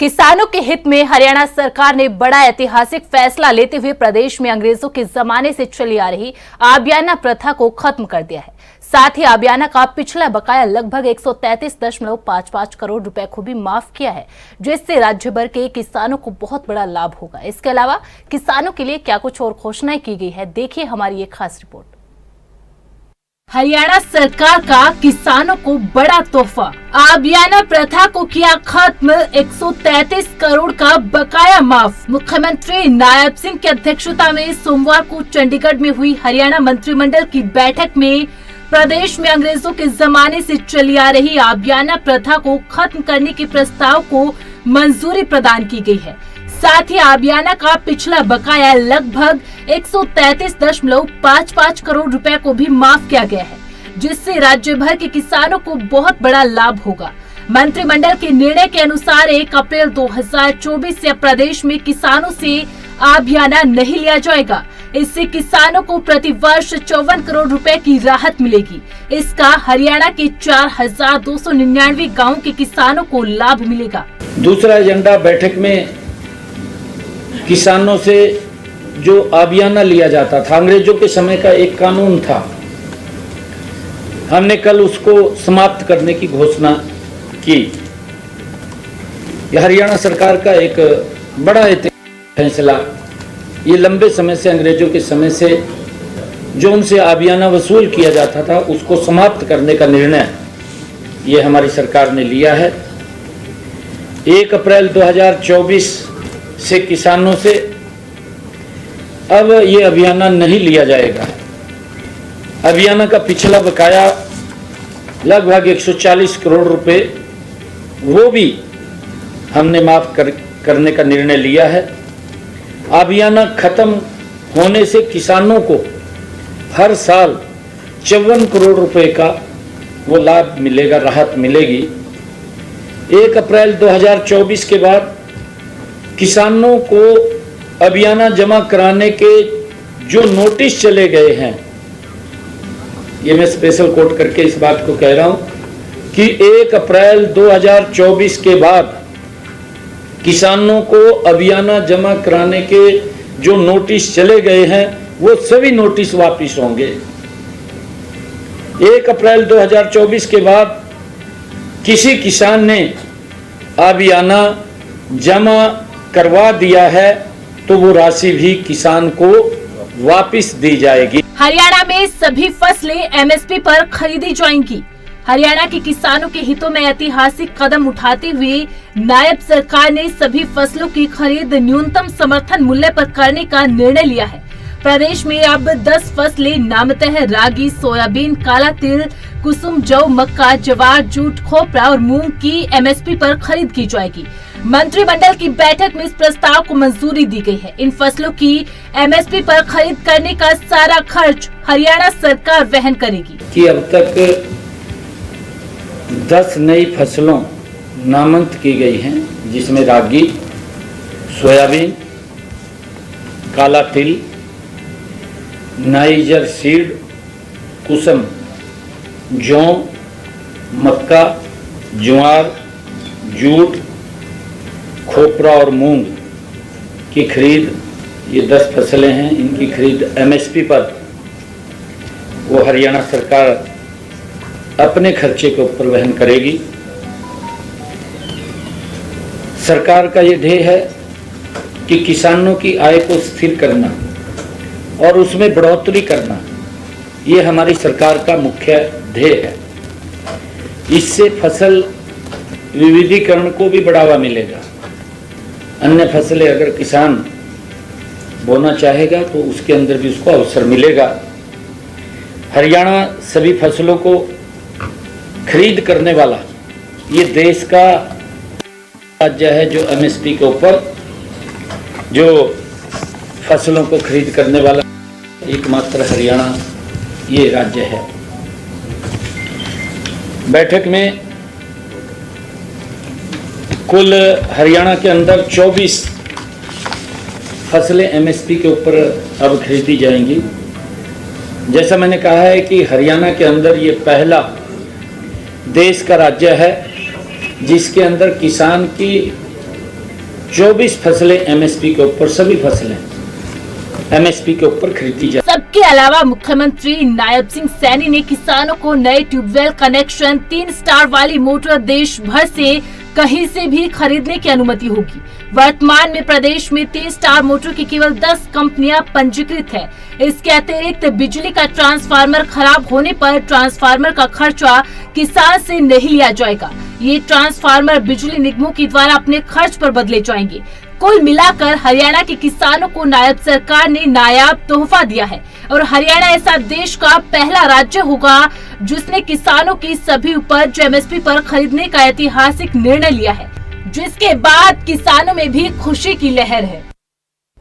किसानों के हित में हरियाणा सरकार ने बड़ा ऐतिहासिक फैसला लेते हुए प्रदेश में अंग्रेजों के जमाने से चली आ रही आबियाना प्रथा को खत्म कर दिया है। साथ ही आबियाना का पिछला बकाया लगभग 133.55 करोड़ रुपए को भी माफ किया है, जिससे राज्य भर के किसानों को बहुत बड़ा लाभ होगा। इसके अलावा किसानों के लिए क्या कुछ और घोषणाएं की गई है, देखिए हमारी ये खास रिपोर्ट। हरियाणा सरकार का किसानों को बड़ा तोहफा, आबियाना प्रथा को किया खत्म, 133 करोड़ का बकाया माफ। मुख्यमंत्री नायब सिंह की अध्यक्षता में सोमवार को चंडीगढ़ में हुई हरियाणा मंत्रिमंडल की बैठक में प्रदेश में अंग्रेजों के जमाने से चली आ रही आबियाना प्रथा को खत्म करने के प्रस्ताव को मंजूरी प्रदान की गई है। साथ ही आबियाना का पिछला बकाया लगभग 133.55 करोड़ रुपए को भी माफ किया गया है, जिससे राज्य भर के किसानों को बहुत बड़ा लाभ होगा। मंत्रिमंडल के निर्णय के अनुसार 1 अप्रैल 2024 से प्रदेश में किसानों से आबियाना नहीं लिया जाएगा। इससे किसानों को प्रति वर्ष 54 करोड़ रुपए की राहत मिलेगी। इसका हरियाणा के 4299 गाँव के किसानों को लाभ मिलेगा। दूसरा एजेंडा बैठक में किसानों से जो आबियाना लिया जाता था, अंग्रेजों के समय का एक कानून था, हमने कल उसको समाप्त करने की घोषणा की। यह हरियाणा सरकार का एक बड़ा फैसला। ये लंबे समय से, अंग्रेजों के समय से जो उनसे आबियाना वसूल किया जाता था, उसको समाप्त करने का निर्णय ये हमारी सरकार ने लिया है। 1 अप्रैल 2024 से किसानों से अब ये आबियाना नहीं लिया जाएगा। आबियाना का पिछला बकाया लगभग 140 करोड़ रुपए, वो भी हमने माफ करने का निर्णय लिया है। आबियाना खत्म होने से किसानों को हर साल 54 करोड़ रुपए का वो लाभ मिलेगा, राहत मिलेगी। 1 अप्रैल 2024 के बाद किसानों को आबियाना जमा कराने के जो नोटिस चले गए हैं, ये मैं स्पेशल कोट करके इस बात को कह रहा हूं कि 1 अप्रैल 2024 के बाद किसानों को आबियाना जमा कराने के जो नोटिस चले गए हैं, वो सभी नोटिस वापिस होंगे। 1 अप्रैल 2024 के बाद किसी किसान ने आबियाना जमा करवा दिया है तो वो राशि भी किसान को वापस दी जाएगी। हरियाणा में सभी फसलें एमएसपी पर खरीदी जाएंगी। हरियाणा के किसानों के हितों में ऐतिहासिक कदम उठाते हुए नायब सरकार ने सभी फसलों की खरीद न्यूनतम समर्थन मूल्य पर करने का निर्णय लिया है। प्रदेश में अब 10 फसलें नामतः रागी, सोयाबीन, काला तिल, कुसुम, जौ, मक्का, जवार, जूट, खोपरा और मूंग की एमएसपी पर खरीद की जाएगी। मंत्रिमंडल की बैठक में इस प्रस्ताव को मंजूरी दी गई है। इन फसलों की एमएसपी पर खरीद करने का सारा खर्च हरियाणा सरकार वहन करेगी। कि अब तक 10 नई फसलों नामंत की गई हैं, जिसमें रागी, सोयाबीन, काला तिल, नाइजर सीड, कुसुम, जौ, मक्का, ज्वार, जूट, खोपरा और मूंग की खरीद, ये 10 फसलें हैं। इनकी खरीद एमएसपी पर वो हरियाणा सरकार अपने खर्चे के ऊपर वहन करेगी। सरकार का ये ध्येय है कि किसानों की आय को स्थिर करना और उसमें बढ़ोतरी करना, ये हमारी सरकार का मुख्य ध्येय है। इससे फसल विविधीकरण को भी बढ़ावा मिलेगा। अन्य फसलें अगर किसान बोना चाहेगा तो उसके अंदर भी उसको अवसर मिलेगा। हरियाणा सभी फसलों को खरीद करने वाला ये देश का राज्य है, जो एमएसपी के ऊपर जो फसलों को खरीद करने वाला एकमात्र हरियाणा ये राज्य है। बैठक में कुल हरियाणा के अंदर 24 फसलें एमएसपी के ऊपर अब खरीदी जाएंगी। जैसा मैंने कहा है कि हरियाणा के अंदर ये पहला देश का राज्य है जिसके अंदर किसान की 24 फसलें एमएसपी के ऊपर, सभी फसलें एमएसपी के ऊपर खरीदी जाए। सबके अलावा मुख्यमंत्री नायब सिंह सैनी ने किसानों को नए ट्यूबवेल कनेक्शन, 3 स्टार वाली मोटर देश भर से कहीं से भी खरीदने की अनुमति होगी। वर्तमान में प्रदेश में 3 स्टार मोटर की केवल 10 कंपनियां पंजीकृत है। इसके अतिरिक्त बिजली का ट्रांसफार्मर खराब होने पर ट्रांसफार्मर का खर्चा किसान से नहीं लिया जाएगा। ये ट्रांसफार्मर बिजली निगमों के द्वारा अपने खर्च पर बदले जाएंगे। कुल मिलाकर हरियाणा के किसानों को नायब सरकार ने नायाब तोहफा दिया है और हरियाणा ऐसा देश का पहला राज्य होगा जिसने किसानों की सभी उपज एमएसपी पर खरीदने का ऐतिहासिक निर्णय लिया है, जिसके बाद किसानों में भी खुशी की लहर है।